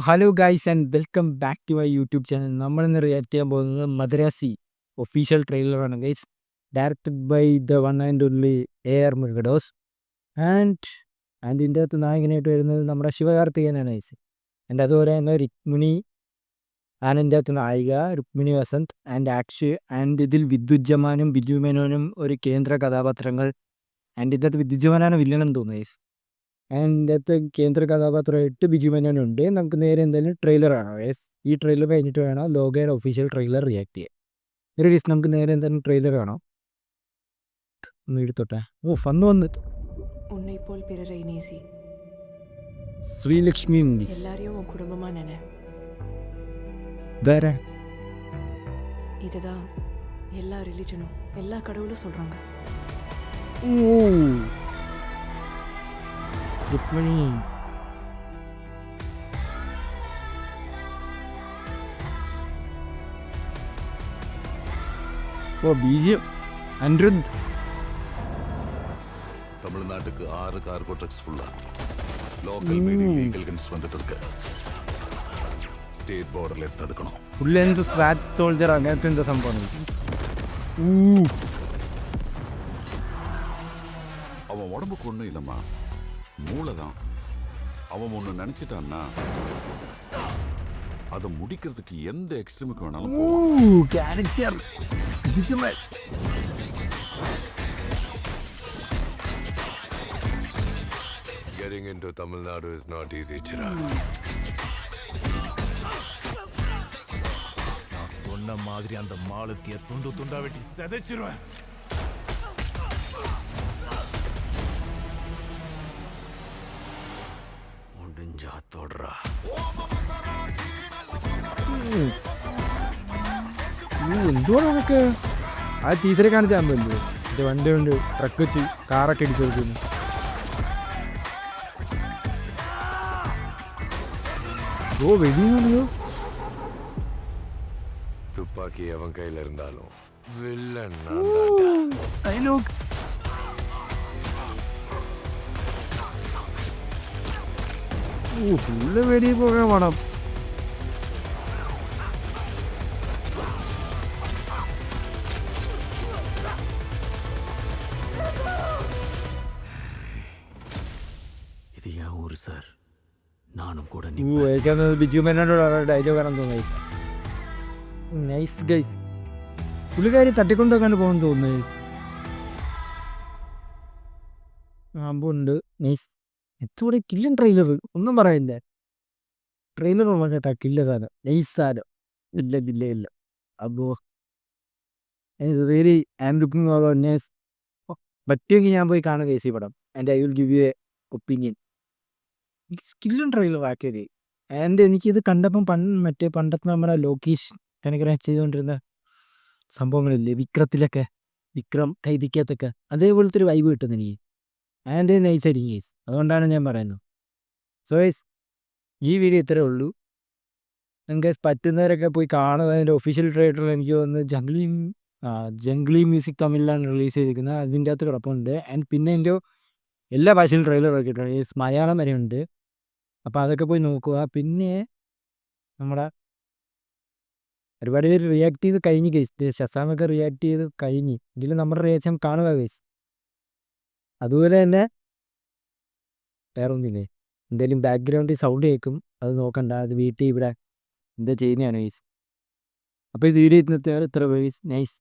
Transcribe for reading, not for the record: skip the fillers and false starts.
Hello guys and welcome back to my YouTube channel. നമ്മളിന്ന് react ചെയ്യാൻ പോകുന്നത് Madharaasi official ട്രെയിലറാണ് guys. Directed by the one and only AR Murugadoss. And ഇതിൻ്റെ അകത്ത് നായകനായിട്ട് വരുന്നത് നമ്മുടെ ശിവകാർത്തികേയനാണ് ഗൈസ്. ആൻഡ് അതുപോലെ തന്നെ രുക്മിണി ആണ് ഇതിൻ്റെ അകത്ത് നായിക, രുക്മിണി വസന്ത് ആൻഡ് ആക്ഷ്. ആൻഡ് ഇതിൽ വിദ്യുജ്ജമാനും ബിജു മേനോനും ഒരു കേന്ദ്ര കഥാപാത്രങ്ങൾ. ആൻഡ് ഇതിൻ്റെ അകത്ത് വിദ്യുജ്ജമാനാണ് വില്ലനെന്ന് തോന്നുന്നു ഗൈസ്. ആൻഡ് അതിനകത്ത് കേന്ദ്ര കഥാപാത്രമായിട്ട് ബിജു മേനോനുണ്ട്. നമുക്ക് നേരെ എന്തായാലും ട്രെയിലർ കാണാം. ഈ ട്രെയിലർ കഴിഞ്ഞിട്ട് വേണം ലോകയുടെ ഒഫീഷ്യൽ ട്രെയിലർ റിയാക്ട് ചെയ്യാൻ. റീസ് നമുക്ക് നേരെ എന്തായാലും ട്രെയിലർ കാണാം. ഒന്ന് എടുത്തോട്ടെ. ഫന്ന് വന്ന് உன்னை போல் பிறரை நேசி, ശ്രീലക്ഷ്മി മൂവീസ്. எல்லாரையும் உன் குடும்பமா நினை. ഇതാരാ? இதுதான் எல்லா ரிலிஜனும் எல்லா கடவுளும் சொல்றாங்க. രുക്മിണി. ബീജം അനിരുദ്ധ്. தமிழ்நாட்டுக்கு 6 கார்கோ ட்ரக்ஸ் ஃபுல்லா லோக்கல் மீடியம் லீகல் கன்ஸ் வந்துட்டு இருக்கு. ஸ்டேட் பார்டர்ல தடுக்கணும். ഫുൾ ലെങ്ത് സ്വാറ്റ് സോൾജർ അങ്ങനത്തെ എന്താ സംഭവം? அவன் உடம்புக்கு ஒன்றும் இல்லைம்மா, மூளை தான். அவன் ஒன்று நினச்சிட்டான்னா அதை முடிக்கிறதுக்கு எந்த எக்ஸ்ட்ரீமுக்கு வேணாலும் போவான். Character Getting into Tamil Nadu is not easy, Chirag. நான் சொன்ன மாதிரி அந்த மாலத்திய துண்டு துண்டா வெட்டி செதைச்சிருவேன். முடிஞ்சா தொடரா. എന്തോ നമുക്ക് ആ ടീച്ചറെ കാണിച്ചാൽ പറ്റുമോ? എൻ്റെ വണ്ടി കൊണ്ട് ട്രക്ക് വെച്ച് കാറൊക്കെ ഇടിച്ചു കൊടുക്കുന്നു. വെടിയോ துப்பாக்கி அவன் கையில இருந்தாலும் வில்லன் ഡയലോഗ്. ഫുള്ള് വെടി പോകാൻ വേണം. இது என் ஊரு சார், நானும் கூட എനിക്കത് ബിജു മേനോനോട് ഡയലോഗാണെന്ന് തോന്നുന്നു. Nice guys. പുള്ളിക്കാരി തട്ടിക്കൊണ്ടൊക്കെയാണ് പോകുന്നു തോന്നുന്നു ഗൈസ്. ആമ്പുണ്ട്. നൈസ്. എത്തൂടെ കില്ലൻ ട്രെയിലർ ഒന്നും പറയില്ല. ട്രെയിലർ കേട്ടാ കില്ല സാധനം, നൈസ് സാധനം. ഇല്ല അപ്പോ really I am looking forward. Nice. പറ്റുമെങ്കിൽ ഞാൻ പോയി കാണുക ഗൈസ് ഈ പടം. And I will give you a opinion. സ്കില്ലും ട്രെയിലർ ആക്കിയത്. ആൻഡ് എനിക്കിത് കണ്ടപ്പം പണ്ടത്തെ നമ്മുടെ ലോകേഷ് കനകരാജ് ചെയ്തുകൊണ്ടിരുന്ന സംഭവങ്ങളില്ലേ വിക്രം കൈദിക്കത്തൊക്കെ, അതേപോലത്തെ ഒരു വൈബ് കിട്ടുന്നു എനിക്ക്. ആൻഡ് നൈസായിരിക്കും കേസ്. അതുകൊണ്ടാണ് ഞാൻ പറയുന്നത്. സോ ഗൈസ്, ഈ വീഡിയോ ഇത്രേ ഉള്ളൂ. നിങ്ങൾക്ക് പറ്റുന്നവരൊക്കെ പോയി കാണുക. അതിൻ്റെ ഒഫീഷ്യൽ ട്രെയിലറിൽ എനിക്ക് തോന്നുന്നു ജംഗ്ലി മ്യൂസിക് തമിഴിലാണ് റിലീസ് ചെയ്തിരിക്കുന്നത്. അതിൻ്റെ അകത്ത് കിടപ്പുണ്ട്. ആൻഡ് പിന്നെ എൻ്റെ എല്ലാ ഭാഷയിലും ട്രെയിലർ ഇറക്കിയിട്ടുണ്ട്. മലയാളം വരെ ഉണ്ട്. അപ്പോൾ അതൊക്കെ പോയി നോക്കുക. പിന്നെ നമ്മുടെ ഒരുപാട് പേര് റിയാക്ട് ചെയ്ത് കഴിഞ്ഞ് ഗൈസ്. ഷസാമൊക്കെ റിയാക്ട് ചെയ്ത് കഴിഞ്ഞ്. ഇതിൽ നമ്മുടെ റിയാക്ഷൻ കാണുക ഗൈസ്. അതുപോലെ തന്നെ വേറെ ഒന്നില്ലേ, എന്തെങ്കിലും ബാക്ക്ഗ്രൗണ്ടിൽ സൗണ്ട് കേൾക്കും, അത് നോക്കണ്ട. അത് വീട്ടിൽ ഇവിടെ എന്താ ചെയ്യുന്നതാണ് ഗൈസ്. അപ്പോൾ ഇത് വീഡിയോ ഇന്നത്തെ ഇത്ര ഗൈസ്. നൈസ്.